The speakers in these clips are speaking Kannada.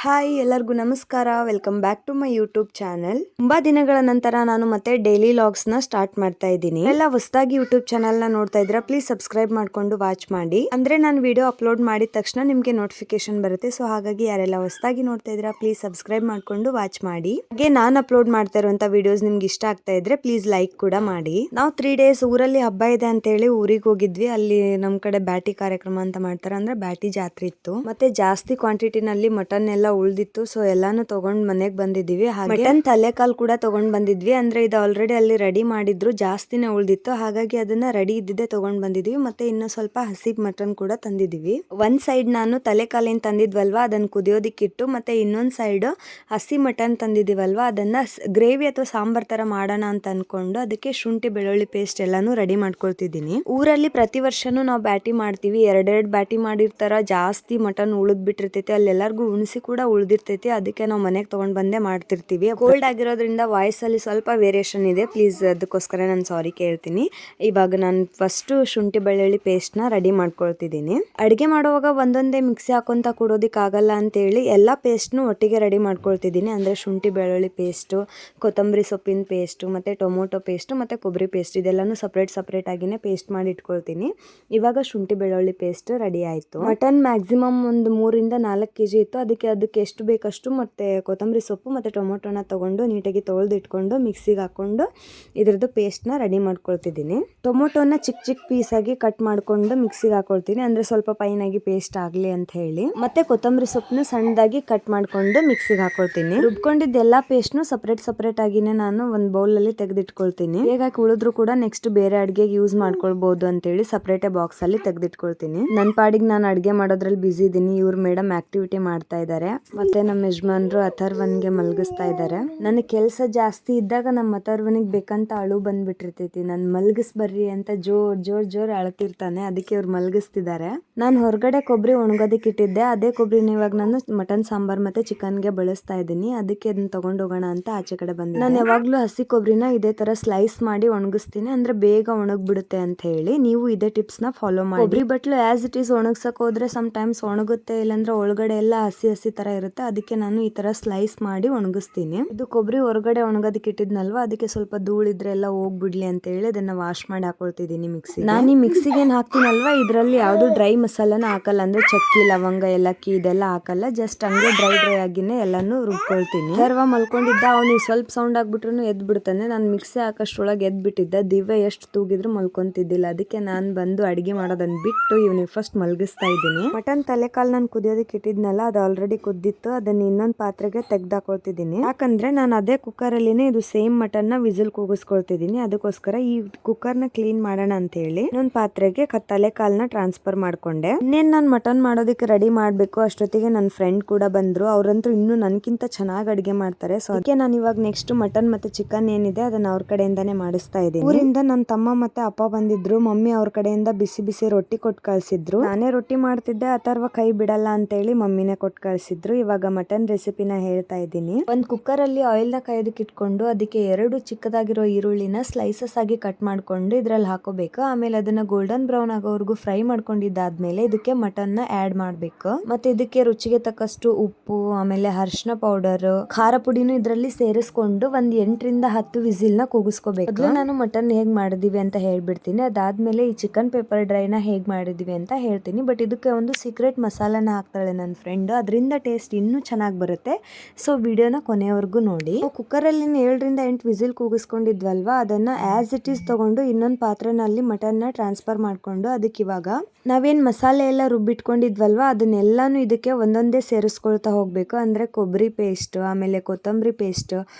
ಹಾಯ್ ಎಲ್ಲರಿಗೂ ನಮಸ್ಕಾರ. Welcome back to my YouTube channel. ತುಂಬಾ ದಿನಗಳ ನಂತರ ನಾನು ಮತ್ತೆ ಡೈಲಿ ಲಾಗ್ಸ್ ನ ಸ್ಟಾರ್ಟ್ ಮಾಡ್ತಾ ಇದ್ದೀನಿ. ಎಲ್ಲ ಹೊಸದಾಗಿ ಯೂಟ್ಯೂಬ್ ಚಾನಲ್ ನ ನೋಡ್ತಾ ಇದ್ರೆ ಪ್ಲೀಸ್ ಸಬ್ಸ್ಕ್ರೈಬ್ ಮಾಡ್ಕೊಂಡು ವಾಚ್ ಮಾಡಿ. ಅಂದ್ರೆ ನಾನು ವಿಡಿಯೋ ಅಪ್ಲೋಡ್ ಮಾಡಿದ ತಕ್ಷಣ ನಿಮ್ಗೆ ನೋಟಿಫಿಕೇಶನ್ ಬರುತ್ತೆ. ಸೊ ಹಾಗಾಗಿ ಯಾರೆಲ್ಲ ಹೊಸದಾಗಿ ನೋಡ್ತಾ ಇದ್ರೆ ಪ್ಲೀಸ್ ಸಬ್ಸ್ಕ್ರೈಬ್ ಮಾಡ್ಕೊಂಡು ವಾಚ್ ಮಾಡಿ. ಹಾಗೆ ನಾನು ಅಪ್ಲೋಡ್ ಮಾಡ್ತಾ ಇರುವಂತ ವಿಡಿಯೋಸ್ ನಿಮ್ಗೆ ಇಷ್ಟ ಆಗ್ತಾ ಇದ್ರೆ ಪ್ಲೀಸ್ ಲೈಕ್ ಕೂಡ ಮಾಡಿ. ನಾವು 3 days ಊರಲ್ಲಿ ಹಬ್ಬ ಇದೆ ಅಂತ ಹೇಳಿ ಊರಿಗೆ ಹೋಗಿದ್ವಿ. ಅಲ್ಲಿ ನಮ್ ಕಡೆ ಬ್ಯಾಟಿ ಕಾರ್ಯಕ್ರಮ ಅಂತ ಮಾಡ್ತಾರೆ, ಅಂದ್ರೆ ಬ್ಯಾಟಿ ಜಾತ್ರೆ ಇತ್ತು. ಮತ್ತೆ ಜಾಸ್ತಿ ಕ್ವಾಂಟಿಟಿನಲ್ಲಿ ಮಟನ್ ಎಲ್ಲ ಉಳ್ದಿತ್ತು. ಸೊ ಎಲ್ಲಾನು ತಗೊಂಡ್ ಮನೆಗ್ ಬಂದಿದೀವಿ. ಹಾಗೆ ಮಟನ್ ತಲೆಕಾಲ್ ಕೂಡ ತಗೊಂಡ್ ಬಂದಿದ್ವಿ. ಅಂದ್ರೆ ಇದು ಆಲ್ರೆಡಿ ಅಲ್ಲಿ ರೆಡಿ ಮಾಡಿದ್ರು, ಜಾಸ್ತಿನೇ ಉಳ್ದಿತ್ತು. ಹಾಗಾಗಿ ಅದನ್ನ ರೆಡಿ ಇದ್ದಿದ್ದೆ ತಗೊಂಡ್ ಬಂದಿದ್ವಿ. ಮತ್ತೆ ಇನ್ನು ಸ್ವಲ್ಪ ಹಸಿ ಮಟನ್ ಕೂಡ ತಂದಿದೀವಿ. ಒಂದ್ ಸೈಡ್ ನಾನು ತಲೆಕಾಲ್ ಏನ್ ತಂದಿದ್ವಲ್ವಾ ಅದನ್ನ ಕುದಿಯೋದಿಕ್ಕಿಟ್ಟು, ಮತ್ತೆ ಇನ್ನೊಂದ್ ಸೈಡ್ ಹಸಿ ಮಟನ್ ತಂದಿದೀವಲ್ವಾ ಅದನ್ನ ಗ್ರೇವಿ ಅಥವಾ ಸಾಂಬಾರ್ ತರ ಮಾಡೋಣ ಅಂತ ಅನ್ಕೊಂಡು ಅದಕ್ಕೆ ಶುಂಠಿ ಬೆಳ್ಳುಳ್ಳಿ ಪೇಸ್ಟ್ ಎಲ್ಲಾನು ರೆಡಿ ಮಾಡ್ಕೊಳ್ತಿದ್ದೀನಿ. ಊರಲ್ಲಿ ಪ್ರತಿ ವರ್ಷನೂ ನಾವು ಬ್ಯಾಟಿ ಮಾಡ್ತೀವಿ. ಎರಡೆರಡು ಬ್ಯಾಟಿ ಮಾಡಿರ್ತಾರ. ಜಾಸ್ತಿ ಮಟನ್ ಉಳಿದ್ ಬಿಟ್ಟಿರ್ತೈತಿ. ಅಲ್ಲಿ ಎಲ್ಲರಿಗೂ ಉಣಿಸಿ ಕೂಡ ಉಳ್ದಿರ್ತೈತಿ. ಅದಕ್ಕೆ ನಾವು ಮನೆಗೆ ತಗೊಂಡ್ ಬಂದೇ ಮಾಡ್ತಿರ್ತೀವಿ. ಕೋಲ್ಡ್ ಆಗಿರೋದ್ರಿಂದ ವಾಯ್ಸ್ ಅಲ್ಲಿ ಸ್ವಲ್ಪ ವೇರಿಯೇಷನ್ ಇದೆ, ಪ್ಲೀಸ್ ಅದಕ್ಕೋಸ್ಕರ ನಾನು ಸಾರಿ ಕೇಳ್ತೀನಿ. ಇವಾಗ ನಾನು ಫಸ್ಟ್ ಶುಂಠಿ ಬೆಳ್ಳುಳ್ಳಿ ಪೇಸ್ಟ್ ನ ರೆಡಿ ಮಾಡ್ಕೊಳ್ತಿದ್ದೀನಿ. ಅಡಿಗೆ ಮಾಡುವಾಗ ಒಂದೊಂದೇ ಮಿಕ್ಸಿ ಹಾಕೊಂತ ಕೊಡೋದಿಕ್ ಆಗಲ್ಲ ಅಂತ ಹೇಳಿ ಎಲ್ಲಾ ಪೇಸ್ಟ್ ನು ಒಟ್ಟಿಗೆ ರೆಡಿ ಮಾಡ್ಕೊಳ್ತಿದ್ದೀನಿ. ಅಂದ್ರೆ ಶುಂಠಿ ಬೆಳ್ಳುಳ್ಳಿ ಪೇಸ್ಟ್, ಕೊತ್ತಂಬರಿ ಸೊಪ್ಪಿನ ಪೇಸ್ಟ್, ಮತ್ತೆ ಟೊಮೊಟೊ ಪೇಸ್ಟ್, ಮತ್ತೆ ಕೊಬ್ಬರಿ ಪೇಸ್ಟ್ ಇದೆಲ್ಲಾನು ಸಪ್ರೇಟ್ ಆಗಿನೇ ಪೇಸ್ಟ್ ಮಾಡಿ ಇಟ್ಕೊಳ್ತೀನಿ. ಇವಾಗ ಶುಂಠಿ ಬೆಳ್ಳುಳ್ಳಿ ಪೇಸ್ಟ್ ರೆಡಿ ಆಯ್ತು. ಮಟನ್ ಮ್ಯಾಕ್ಸಿಮಮ್ ಒಂದು 3 ಇಂದ 4 kg ಇತ್ತು. ಅದಕ್ಕೆ ಎಷ್ಟು ಬೇಕಷ್ಟು ಮತ್ತೆ ಕೊತ್ತಂಬರಿ ಸೊಪ್ಪು ಮತ್ತೆ ಟೊಮೊಟೊನ ತಗೊಂಡು ನೀಟಾಗಿ ತೊಳೆದು ಇಟ್ಕೊಂಡು ಮಿಕ್ಸಿಗೆ ಹಾಕೊಂಡು ಇದ್ರದ್ದು ಪೇಸ್ಟ್ ನ ರೆಡಿ ಮಾಡ್ಕೊಳ್ತಿದ್ದೀನಿ. ಟೊಮೊಟೊನ ಚಿಕ್ಕ ಪೀಸ್ ಆಗಿ ಕಟ್ ಮಾಡ್ಕೊಂಡು ಮಿಕ್ಸಿಗೆ ಹಾಕೊಳ್ತೀನಿ, ಅಂದ್ರೆ ಸ್ವಲ್ಪ ಫೈನ್ ಆಗಿ ಪೇಸ್ಟ್ ಆಗ್ಲಿ ಅಂತ ಹೇಳಿ. ಮತ್ತೆ ಕೊತ್ತಂಬರಿ ಸೊಪ್ಪನ್ನ ಸಣ್ಣದಾಗಿ ಕಟ್ ಮಾಡ್ಕೊಂಡು ಮಿಕ್ಸಿಗೆ ಹಾಕೊಳ್ತೀನಿ. ರುಬ್ಕೊಂಡಿದ್ದ ಎಲ್ಲಾ ಪೇಸ್ಟ್ ನು ಸಪ್ರೇಟ್ ಆಗಿನೇ ನಾನು ಒಂದು ಬೌಲ್ ಅಲ್ಲಿ ತೆಗೆದಿಟ್ಕೊಳ್ತೀನಿ. ಹೇಗಾಗಿ ಉಳಿದ್ರು ಕೂಡ ನೆಕ್ಸ್ಟ್ ಬೇರೆ ಅಡ್ಗೆಗೆ ಯೂಸ್ ಮಾಡ್ಕೊಳ್ಬಹುದು ಅಂತ ಹೇಳಿ ಸಪ್ರೇಟ್ ಬಾಕ್ಸ್ ಅಲ್ಲಿ ತೆಗೆದಿಟ್ಕೊಳ್ತೀನಿ. ನನ್ನ ಪಾಡಿಗೆ ನಾನು ಅಡ್ಗೆ ಮಾಡೋದ್ರಲ್ಲಿ ಬಿಸಿ ಇದ್ದೀನಿ. ಇವ್ರ ಮೇಡಮ್ ಆಕ್ಟಿವಿಟಿ ಮಾಡ್ತಾ ಇದ್ದಾರೆ. ಮತ್ತೆ ನಮ್ಮ ಯಜಮಾನ್ರು ಅಥರ್ವನ್ಗೆ ಮಲಗಿಸ್ತಾ ಇದ್ದಾರೆ. ನನ್ನ ಕೆಲಸ ಜಾಸ್ತಿ ಇದ್ದಾಗ ನಮ್ಮ ಅಥರ್ವನಿಗೆ ಬೇಕಂತ ಅಳು ಬಂದ್ಬಿಟ್ಟಿರ್ತೈತಿ. ನನ್ ಮಲಗಿಸ್ ಬರ್ರಿ ಅಂತ ಜೋರ್ ಅಳ್ತಿರ್ತಾನೆ. ಅದಕ್ಕೆ ಇವ್ರು ಮಲಗಿಸ್ತಿದ್ದಾರೆ. ನಾನು ಹೊರಗಡೆ ಕೊಬ್ಬರಿ ಒಣಗೋದಕ್ಕೆ ಇಟ್ಟಿದ್ದೆ. ಅದೇ ಕೊಬ್ಬರಿನ ಇವಾಗ ನಾನು ಮಟನ್ ಸಾಂಬಾರ್ ಮತ್ತೆ ಚಿಕನ್ಗೆ ಬಳಸ್ತಾ ಇದ್ದೀನಿ. ಅದಕ್ಕೆ ಅದನ್ನ ತಗೊಂಡ್ ಹೋಗೋಣ ಅಂತ ಆಚೆ ಕಡೆ ಬಂದೆ. ನಾನು ಯಾವಾಗ್ಲೂ ಹಸಿ ಕೊಬ್ಬರಿನ ಇದೇ ತರ ಸ್ಲೈಸ್ ಮಾಡಿ ಒಣಗಿಸ್ತೀನಿ, ಅಂದ್ರೆ ಬೇಗ ಒಣಗ್ಬಿಡುತ್ತೆ ಅಂತ ಹೇಳಿ. ನೀವು ಇದೇ ಟಿಪ್ಸ್ ನ ಫಾಲೋ ಮಾಡಿ. ಕೊಬ್ಬರಿ ಬಟ್ಲು ಆಸ್ ಇಟ್ ಈಸ್ ಒಣಗ್ಸಕ್ ಹೋದ್ರೆ ಸಮ್ ಟೈಮ್ಸ್ ಒಣಗುತ್ತೆ, ಇಲ್ಲಾಂದ್ರೆ ಒಳಗಡೆ ಎಲ್ಲ ಹಸಿ ತರ ಇರುತ್ತೆ. ಅದಕ್ಕೆ ನಾನು ಈ ತರ ಸ್ಲೈಸ್ ಮಾಡಿ ಒಣಗಿಸ್ತೀನಿ. ಇದು ಕೊಬ್ಬರಿ ಹೊರಗಡೆ ಒಣಗೋದಕ್ಕೆ ಇಟ್ಟಿದ್ನಲ್ವಾ, ಅದಕ್ಕೆ ಸ್ವಲ್ಪ ಧೂಳಿದ್ರೆ ಎಲ್ಲ ಹೋಗ್ಬಿಡ್ಲಿ ಅಂತ ಹೇಳಿ ಅದನ್ನ ವಾಶ್ ಮಾಡಿ ಹಾಕೊಳ್ತಿದ್ದೀನಿ ಮಿಕ್ಸಿ. ನಾನು ಈ ಮಿಕ್ಸಿಗೆ ಏನ್ ಹಾಕ್ತೀನಲ್ವಾ ಇದ್ರಲ್ಲಿ ಯಾವ್ದು ಡ್ರೈ ಮಸಾಲಾನ ಹಾಕಲ್ಲ. ಅಂದ್ರೆ ಚಕ್ಕಿ, ಲವಂಗ, ಏಲಕ್ಕಿ ಇದೆಲ್ಲ ಹಾಕಲ್ಲ. ಜಸ್ಟ್ ಹಂಗೆ ಡ್ರೈ ಆಗಿನೇ ಎಲ್ಲಾನು ರುಬ್ಕೊಳ್ತೀನಿ. ಸರ್ವ ಮಲ್ಕೊಂಡಿದ್ದ, ಅವ್ನಿಗೆ ಸ್ವಲ್ಪ ಸೌಂಡ್ ಆಗ್ಬಿಟ್ರು ಎದ್ ಬಿಡ್ತಾನೆ. ನಾನು ಮಿಕ್ಸಿ ಹಾಕಷ್ಟೊಳಗೆ ಎದ್ ಬಿಟ್ಟಿದ್ದ. ದಿವ್ಯ ಎಷ್ಟು ತೂಗಿದ್ರು ಮಲ್ಕೊಂತಿದ್ದಿಲ್ಲ. ಅದಕ್ಕೆ ನಾನು ಬಂದು ಅಡಿಗೆ ಮಾಡೋದನ್ನ ಬಿಟ್ಟು ಇವನಿಗೆ ಫಸ್ಟ್ ಮಲ್ಗಿಸ್ತಾ ಇದ್ದೀನಿ. ಮಟನ್ ತಲೆಕಾಲ್ ನಾನು ಕುದಿಯೋದಕ್ಕೆ ಇಟ್ಟಿದ್ನಲ್ಲ, ಅದು ಆಲ್ರೆಡಿ ಕುದ್ದಿತ್ತು. ಅದನ್ನ ಇನ್ನೊಂದು ಪಾತ್ರೆಗೆ ತೆಗ್ದಾಕೊಳ್ತಿದ್ದೀನಿ. ಯಾಕಂದ್ರೆ ನಾನು ಅದೇ ಕುಕ್ಕರ್ ಅಲ್ಲಿನೇ ಇದು ಸೇಮ್ ಮಟನ್ ನ ವಿಸಿಲ್ ಕೂಗಿಸ್ಕೊಳ್ತಿದ್ದೀನಿ. ಅದಕ್ಕೋಸ್ಕರ ಈ ಕುಕ್ಕರ್ ನ ಕ್ಲೀನ್ ಮಾಡೋಣ ಅಂತ ಹೇಳಿ ಇನ್ನೊಂದು ಪಾತ್ರೆಗೆ ತಲೆಕಾಲ್ನ ಟ್ರಾನ್ಸ್ಫರ್ ಮಾಡ್ಕೊಂಡೆ. ಇನ್ನೇನ್ ನಾನು ಮಟನ್ ಮಾಡೋದಕ್ಕೆ ರೆಡಿ ಮಾಡ್ಬೇಕು ಅಷ್ಟೊತ್ತಿಗೆ ನನ್ನ ಫ್ರೆಂಡ್ ಕೂಡ ಬಂದ್ರು. ಅವ್ರಂತೂ ಇನ್ನೂ ನನ್ಕಿಂತ ಚೆನ್ನಾಗಿ ಅಡಿಗೆ ಮಾಡ್ತಾರೆ. ಸೊ ಅದಕ್ಕೆ ನಾನು ಇವಾಗ ನೆಕ್ಸ್ಟ್ ಮಟನ್ ಮತ್ತೆ ಚಿಕನ್ ಏನಿದೆ ಅದನ್ನ ಅವ್ರ ಕಡೆಯಿಂದಾನೇ ಮಾಡಿಸ್ತಾ ಇದ್ದೀನಿ. ಊರಿಂದ ನನ್ನ ತಮ್ಮ ಮತ್ತೆ ಅಪ್ಪ ಬಂದಿದ್ರು. ಮಮ್ಮಿ ಅವ್ರ ಕಡೆಯಿಂದ ಬಿಸಿ ರೊಟ್ಟಿ ಕೊಟ್ಟು ಕಳ್ಸಿದ್ರು. ನಾನೇ ರೊಟ್ಟಿ ಮಾಡ್ತಿದ್ದೆ, ಅಥರ್ವ ಕೈ ಬಿಡಲ್ಲ ಅಂತ ಹೇಳಿ ಮಮ್ಮಿನೇ ಕೊಟ್ಟು ಕಳ್ಸಿದ್ರು. ಇವಾಗ ಮಟನ್ ರೆಸಿಪಿನ ಹೇಳ್ತಾ ಇದ್ದೀನಿ. ಒಂದ್ ಕುಕ್ಕರ್ ಅಲ್ಲಿ ಆಯಿಲ್ ನ ಕಾಯೋದಕ್ಕೆ ಇಟ್ಕೊಂಡು ಅದಕ್ಕೆ 2 ಚಿಕ್ಕದಾಗಿರೋ ಈರುಳ್ಳಿನ ಸ್ಲೈಸಸ್ ಆಗಿ ಕಟ್ ಮಾಡ್ಕೊಂಡು ಇದ್ರಲ್ಲಿ ಹಾಕೋಬೇಕು. ಆಮೇಲೆ ಅದನ್ನ ಗೋಲ್ಡನ್ ಬ್ರೌನ್ ಆಗೋವರೆಗೂ ಫ್ರೈ ಮಾಡ್ಕೊಂಡಿದ್ದಾದ್ಮೇಲೆ ಇದಕ್ಕೆ ಮಟನ್ ನ ಆಡ್ ಮಾಡ್ಬೇಕು. ಮತ್ತೆ ಇದಕ್ಕೆ ರುಚಿಗೆ ತಕ್ಕಷ್ಟು ಉಪ್ಪು, ಆಮೇಲೆ ಅರಿಶಿನ ಪೌಡರ್, ಖಾರ ಪುಡಿನೂ ಇದ್ರಲ್ಲಿ ಸೇರಿಸ್ಕೊಂಡು ಒಂದ್ 8 ರಿಂದ 10 ವಿಸಿಲ್ ನ ಕೂಗಿಸ್ಕೋಬೇಕು. ಮೊದಲು ನಾನು ಮಟನ್ ಹೇಗ್ ಮಾಡಿದೀವಿ ಅಂತ ಹೇಳ್ಬಿಡ್ತೀನಿ. ಅದಾದ್ಮೇಲೆ ಈ ಚಿಕನ್ ಪೆಪ್ಪರ್ ಡ್ರೈ ನ ಹೇಗ್ ಮಾಡಿದೀವಿ ಅಂತ ಹೇಳ್ತೀನಿ. ಬಟ್ ಇದಕ್ಕೆ ಒಂದು ಸೀಕ್ರೆಟ್ ಮಸಾಲಾನ ಹಾಕ್ತಾಳೆ ನನ್ನ ಫ್ರೆಂಡ್. ಅದರಿಂದ ಟೇಸ್ಟ್ ಇನ್ನೂ ಚೆನ್ನಾಗಿ ಬರುತ್ತೆ. ಸೊ ವಿಡಿಯೋನ ಕೊನೆಯವರೆಗೂ ನೋಡಿ. ಕುಕ್ಕರ್ ಅಲ್ಲಿ 7 ರಿಂದ 8 ವಿಸಿಲ್ ಕೂಗಿಸ್ಕೊಂಡಿದ್ವಲ್ವಾ, ಅದನ್ನ ಆಸ್ ಇಟ್ ಈಸ್ ತಗೊಂಡು ಇನ್ನೊಂದು ಪಾತ್ರೆನಲ್ಲಿ ಮಟನ್ ನ ಟ್ರಾನ್ಸ್ಫರ್ ಮಾಡ್ಕೊಂಡು ಅದಕ್ಕೆ ಇವಾಗ ನಾವೇನ್ ಮಸಾಲೆ ಎಲ್ಲ ರುಬ್ಬಿಟ್ಕೊಂಡಿದ್ವಲ್ವಾ ಅದನ್ನೆಲ್ಲಾನು ಇದಕ್ಕೆ ಒಂದೊಂದೇ ಸೇರಿಸ್ಕೊಳ್ತಾ ಹೋಗ್ಬೇಕು. ಅಂದ್ರೆ ಕೊಬ್ಬರಿ ಪೇಸ್ಟ್, ಆಮೇಲೆ ಕೊತ್ತಂಬರಿ ಪೇಸ್ಟ್,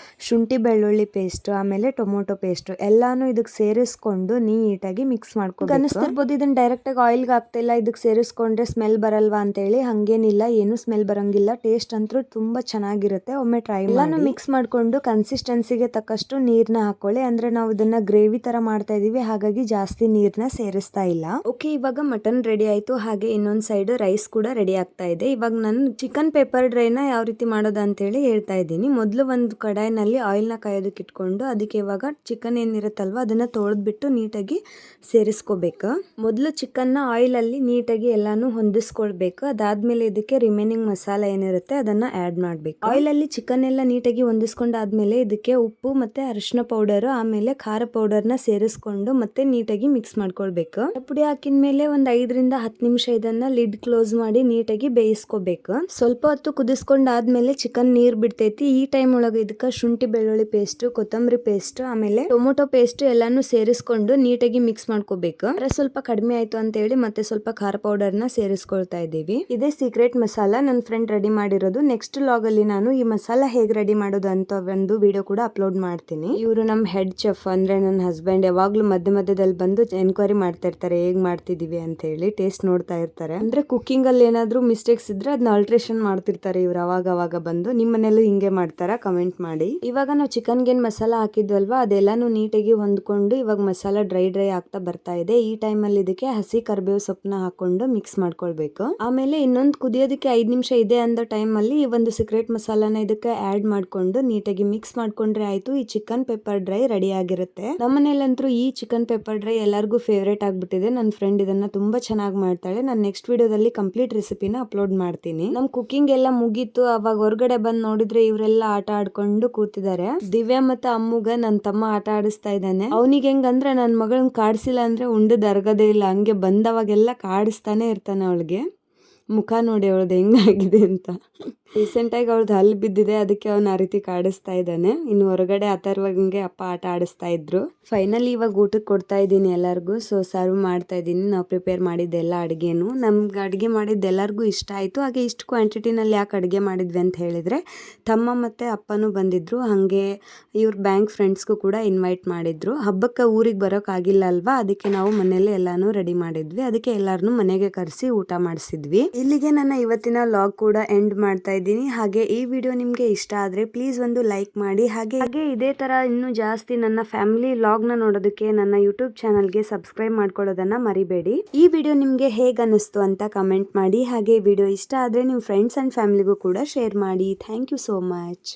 ಶುಂಠಿ ಬೆಳ್ಳುಳ್ಳಿ ಪೇಸ್ಟ್, ಆಮೇಲೆ ಟೊಮೊಟೊ ಪೇಸ್ಟ್ ಎಲ್ಲಾನು ಇದಕ್ಕೆ ಸೇರಿಸ್ಕೊಂಡು ನೀಟಾಗಿ ಮಿಕ್ಸ್ ಮಾಡ್ಕೊಂಡು ಅನಿಸ್ತಿರ್ಬೋದು ಇದನ್ನ ಡೈರೆಕ್ಟ್ ಆಗಿ ಆಯಿಲ್ಗೆ ಹಾಕ್ತಾ ಇಲ್ಲ, ಇದಕ್ಕೆ ಸೇರಿಸ್ಕೊಂಡ್ರೆ ಸ್ಮೆಲ್ ಬರಲ್ವಾ ಅಂತ ಹೇಳಿ. ಹಂಗೇನಿಲ್ಲ, ಏನು ಸ್ಮೆಲ್ ಬರಂಗಿಲ್ಲ. ಟೇಸ್ಟ್ ಅಂತೂ ತುಂಬಾ ಚೆನ್ನಾಗಿರುತ್ತೆ. ಒಮ್ಮೆ ಟ್ರೈ ಮಾಡಿ. ಎಲ್ಲಾನು ಮಿಕ್ಸ್ ಮಾಡ್ಕೊಂಡು ಕನ್ಸಿಸ್ಟೆನ್ಸಿಗೆ ತಕ್ಕಷ್ಟು ನೀರ್ನ ಹಾಕೊಳ್ಳಿ. ಅಂದ್ರೆ ನಾವು ಇದನ್ನ ಗ್ರೇವಿ ತರ ಮಾಡ್ತಾ ಇದೀವಿ, ಹಾಗಾಗಿ ಜಾಸ್ತಿ ನೀರ್ನ ಸೇರಿಸ್ತಾ ಇಲ್ಲ. ಓಕೆ, ಇವಾಗ ಮಟನ್ ರೆಡಿ ಆಯ್ತು. ಹಾಗೆ ಇನ್ನೊಂದ್ ಸೈಡ್ ರೈಸ್ ಕೂಡ ರೆಡಿ ಆಗ್ತಾ ಇದೆ. ಇವಾಗ ನಾನು ಚಿಕನ್ ಪೆಪ್ಪರ್ ಡ್ರೈನ ಯಾವ ರೀತಿ ಮಾಡೋದು ಅಂತ ಹೇಳಿ ಹೇಳ್ತಾ ಇದ್ದೀನಿ. ಮೊದಲು ಒಂದು ಕಡಾಯಿನಲ್ಲಿ ಆಯಿಲ್ ನ ಕಾಯೋದಕ್ಕೆ ಇಟ್ಕೊಂಡು ಅದಕ್ಕೆ ಇವಾಗ ಚಿಕನ್ ಏನಿರುತ್ತಲ್ವಾ ಅದನ್ನ ತೊಳೆದ್ಬಿಟ್ಟು ನೀಟಾಗಿ ಸೇರಿಸ್ಕೋಬೇಕು. ಮೊದಲು ಚಿಕನ್ ನ ಆಯಿಲ್ ಅಲ್ಲಿ ನೀಟಾಗಿ ಎಲ್ಲಾನು ಹೊಂದಿಸ್ಕೊಳ್ಬೇಕು. ಅದಾದ್ಮೇಲೆ ಇದಕ್ಕೆ ರಿಮೈನಿಂಗ್ ಮಸಾಲೆ ಏನಿರುತ್ತೆ ಅದನ್ನ ಆಡ್ ಮಾಡ್ಬೇಕು. ಆಯಿಲ್ ಅಲ್ಲಿ ಚಿಕನ್ ಎಲ್ಲ ನೀಟಾಗಿ ಹೊಂದಿಸ್ಕೊಂಡಾದ್ಮೇಲೆ ಇದಕ್ಕೆ ಉಪ್ಪು ಮತ್ತೆ ಅರಿಶಿನ ಪೌಡರ್ ಆಮೇಲೆ ಖಾರ ಪೌಡರ್ ನ ಸೇರಿಸ್ಕೊಂಡು ಮತ್ತೆ ನೀಟಾಗಿ ಮಿಕ್ಸ್ ಮಾಡ್ಕೊಳ್ಬೇಕು. ಪುಡಿ ಹಾಕಿದ ಮೇಲೆ ಒಂದ್ 5ರಿಂದ 10 ನಿಮಿಷ ಇದನ್ನ ಲಿಡ್ ಕ್ಲೋಸ್ ಮಾಡಿ ನೀಟಾಗಿ ಬೇಯಿಸ್ಕೋಬೇಕು. ಸ್ವಲ್ಪ ಹೊತ್ತು ಕುದಿಸ್ಕೊಂಡಾದ್ಮೇಲೆ ಚಿಕನ್ ನೀರ್ ಬಿಡ್ತೈತಿ. ಈ ಟೈಮ್ ಒಳಗೆ ಇದಕ್ಕ ಶುಂಠಿ ಬೆಳ್ಳುಳ್ಳಿ ಪೇಸ್ಟ್, ಕೊತ್ತಂಬರಿ ಪೇಸ್ಟ್ ಆಮೇಲೆ ಟೊಮೊಟೊ ಪೇಸ್ಟ್ ಎಲ್ಲಾನು ಸೇರಿಸ್ಕೊಂಡು ನೀಟಾಗಿ ಮಿಕ್ಸ್ ಮಾಡ್ಕೋಬೇಕು. ಸ್ವಲ್ಪ ಕಡಿಮೆ ಆಯ್ತು ಅಂತ ಹೇಳಿ ಮತ್ತೆ ಸ್ವಲ್ಪ ಖಾರ ಪೌಡರ್ ನ ಸೇರಿಸ್ಕೊಳ್ತಾ ಇದ್ದೀವಿ. ಇದೇ ಸೀಕ್ರೆಟ್ ಮಸಾಲ ನನ್ನ ಫ್ರೆಂಡ್ ರೆಡಿ ಮಾಡಿರೋದು. ನೆಕ್ಸ್ಟ್ ಲಾಗ್ ಅಲ್ಲಿ ನಾನು ಈ ಮಸಾಲ ಹೇಗ್ ರೆಡಿ ಮಾಡೋದು ಅಂತ ಒಂದು ವಿಡಿಯೋ ಕೂಡ ಅಪ್ಲೋಡ್ ಮಾಡ್ತೀನಿ. ಇವರು ನಮ್ ಹೆಡ್ ಚೆಫ್ ಅಂದ್ರೆ ನನ್ನ ಹಸ್ಬೆಂಡ್ ಯಾವಾಗ್ಲೂ ಮಧ್ಯದಲ್ಲಿ ಬಂದು ಎನ್ಕ್ವೈರಿ ಮಾಡ್ತಾ ಇರ್ತಾರೆ ಹೇಗ್ ಮಾಡ್ತಿದೀವಿ ಅಂತ ಹೇಳಿ, ಟೇಸ್ಟ್ ನೋಡ್ತಾ ಇರ್ತಾರೆ. ಅಂದ್ರೆ ಕುಕಿಂಗ್ ಅಲ್ಲಿ ಏನಾದ್ರು ಮಿಸ್ಟೇಕ್ಸ್ ಇದ್ರೆ ಅದನ್ನ ಆಲ್ಟ್ರೇಷನ್ ಮಾಡ್ತಿರ್ತಾರೆ ಇವ್ರು ಅವಾಗ ಬಂದು. ನಿಮ್ ಮನೇಲೂ ಹಿಂಗೆ ಮಾಡ್ತಾರ? ಕಮೆಂಟ್ ಮಾಡಿ. ಇವಾಗ ನಾವು ಚಿಕನ್ಗೆ ಏನ್ ಮಸಾಲ ಹಾಕಿದ್ವಲ್ವಾ ಅದೆಲ್ಲಾನು ನೀಟಾಗಿ ಹೊಂದ್ಕೊಂಡು ಇವಾಗ ಮಸಾಲ ಡ್ರೈ ಆಗ್ತಾ ಬರ್ತಾ ಇದೆ. ಈ ಟೈಮ್ ಅಲ್ಲಿ ಇದಕ್ಕೆ ಹಸಿ ಕರಿಬೇವು ಸೊಪ್ಪನ್ನ ಹಾಕೊಂಡು ಮಿಕ್ಸ್ ಮಾಡ್ಕೊಳ್ಬೇಕು. ಆಮೇಲೆ ಇನ್ನೊಂದು ಕುದಿಯೋದಕ್ಕೆ 5 ನಿಮಿಷ ಇದೆ ಅಂದ ಟೈಮ್ ಅಲ್ಲಿ ಈ ಒಂದು ಸೀಕ್ರೆಟ್ ಮಸಾಲಾನ ಇದಕ್ಕೆ ಆಡ್ ಮಾಡ್ಕೊಂಡು ನೀಟಾಗಿ ಮಿಕ್ಸ್ ಮಾಡ್ಕೊಂಡ್ರೆ ಆಯ್ತು. ಈ ಚಿಕನ್ ಪೆಪ್ಪರ್ ಡ್ರೈ ರೆಡಿ ಆಗಿರುತ್ತೆ. ನಮ್ಮನೇಲಂತೂ ಈ ಚಿಕನ್ ಪೆಪ್ಪರ್ ಡ್ರೈ ಎಲ್ಲರಿಗೂ ಫೇವ್ರೇಟ್ ಆಗ್ಬಿಟ್ಟಿದೆ. ನನ್ನ ಫ್ರೆಂಡ್ ಇದನ್ನ ತುಂಬಾ ಚೆನ್ನಾಗಿ ಮಾಡ್ತಾಳೆ. ನಾನು ನೆಕ್ಸ್ಟ್ ವಿಡಿಯೋದಲ್ಲಿ ಕಂಪ್ಲೀಟ್ ರೆಸಿಪಿನ ಅಪ್ಲೋಡ್ ಮಾಡ್ತೀನಿ. ನಮ್ ಕುಕಿಂಗ್ ಎಲ್ಲ ಮುಗೀತು. ಅವಾಗ ಹೊರಗಡೆ ಬಂದ್ ನೋಡಿದ್ರೆ ಇವರೆಲ್ಲ ಆಟ ಆಡ್ಕೊಂಡು ಕೂತಿದ್ದಾರೆ. ದಿವ್ಯಾ ಮತ್ತೆ ಅಮ್ಮುಗ ನನ್ನ ತಮ್ಮ ಆಟ ಆಡಿಸ್ತಾ ಇದ್ದಾನೆ. ಅವನಿಗೆ ಹೆಂಗಂದ್ರೆ ನನ್ನ ಮಗಳನ್ನ ಕಾಡ್ಸಿಲ್ಲ ಅಂದ್ರೆ ಉಂಡದ್ ಅರ್ಗದೇ ಇಲ್ಲ. ಹಂಗೆ ಬಂದವಾಗೆಲ್ಲ ಕಾಡಿಸ್ತಾನೆ ಇರ್ತಾನೆ. ಅವಳಿಗೆ ಮುಖ ನೋಡಿ ಅವಳದು ಹೆಂಗಾಗಿದೆ ಅಂತ. ರೀಸೆಂಟ್ ಆಗಿ ಅವಳದು ಹಲ್ಲು ಬಿದ್ದಿದೆ, ಅದಕ್ಕೆ ಅವನ ಆ ರೀತಿ ಕಾಡಿಸ್ತಾ ಇದ್ದಾನೆ. ಇನ್ನು ಹೊರಗಡೆ ಅಥರ್ವಂಗೆ ಅಪ್ಪ ಆಟ ಆಡಿಸ್ತಾ ಇದ್ರು. ಫೈನಲಿ ಇವಾಗ ಊಟಕ್ಕೆ ಕೊಡ್ತಾ ಇದ್ದೀನಿ ಎಲ್ಲರಿಗೂ. ಸೊ ಸರ್ವ್ ಮಾಡ್ತಾ ಇದ್ದೀನಿ. ನಾವು ಪ್ರಿಪೇರ್ ಮಾಡಿದ್ದೆಲ್ಲ ಅಡುಗೆನು ನಮ್ಗೆ ಅಡುಗೆ ಮಾಡಿದ್ದು ಎಲ್ಲರಿಗೂ ಇಷ್ಟ ಆಯಿತು. ಹಾಗೆ ಇಷ್ಟು ಕ್ವಾಂಟಿಟಿನಲ್ಲಿ ಯಾಕೆ ಅಡುಗೆ ಮಾಡಿದ್ವಿ ಅಂತ ಹೇಳಿದರೆ ತಮ್ಮ ಮತ್ತು ಅಪ್ಪನೂ ಬಂದಿದ್ರು. ಹಾಗೆ ಇವ್ರ ಬ್ಯಾಂಕ್ ಫ್ರೆಂಡ್ಸ್ಗೂ ಕೂಡ ಇನ್ವೈಟ್ ಮಾಡಿದ್ರು. ಹಬ್ಬಕ್ಕೆ ಊರಿಗೆ ಬರೋಕ್ಕಾಗಿಲ್ಲ ಅಲ್ವಾ, ಅದಕ್ಕೆ ನಾವು ಮನೇಲಿ ಎಲ್ಲಾನು ರೆಡಿ ಮಾಡಿದ್ವಿ. ಅದಕ್ಕೆ ಎಲ್ಲರನ್ನೂ ಮನೆಗೆ ಕರೆಸಿ ಊಟ ಮಾಡಿಸಿದ್ವಿ. ಇಲ್ಲಿಗೆ ನನ್ನ ಇವತ್ತಿನ ಲಾಗ್ ಕೂಡ ಎಂಡ್ ಮಾಡ್ತಾ ಇದ್ದೀನಿ. ಹಾಗೆ ಈ ವಿಡಿಯೋ ನಿಮಗೆ ಇಷ್ಟ ಆದರೆ ಪ್ಲೀಸ್ ಒಂದು ಲೈಕ್ ಮಾಡಿ. ಹಾಗೆ ಇದೇ ತರ ಇನ್ನೂ ಜಾಸ್ತಿ ನನ್ನ ಫ್ಯಾಮಿಲಿ ಲಾಗ್ನ ನೋಡೋದಕ್ಕೆ ನನ್ನ ಯೂಟ್ಯೂಬ್ ಚಾನಲ್ಗೆ ಸಬ್ಸ್ಕ್ರೈಬ್ ಮಾಡ್ಕೊಳ್ಳೋದನ್ನ ಮರಿಬೇಡಿ. ಈ ವಿಡಿಯೋ ನಿಮಗೆ ಹೇಗೆ ಅನಿಸ್ತು ಅಂತ ಕಮೆಂಟ್ ಮಾಡಿ. ಹಾಗೆ ವಿಡಿಯೋ ಇಷ್ಟ ಆದರೆ ನಿಮ್ಮ ಫ್ರೆಂಡ್ಸ್ ಅಂಡ್ ಫ್ಯಾಮಿಲಿಗೂ ಕೂಡ ಶೇರ್ ಮಾಡಿ. Thank you so much.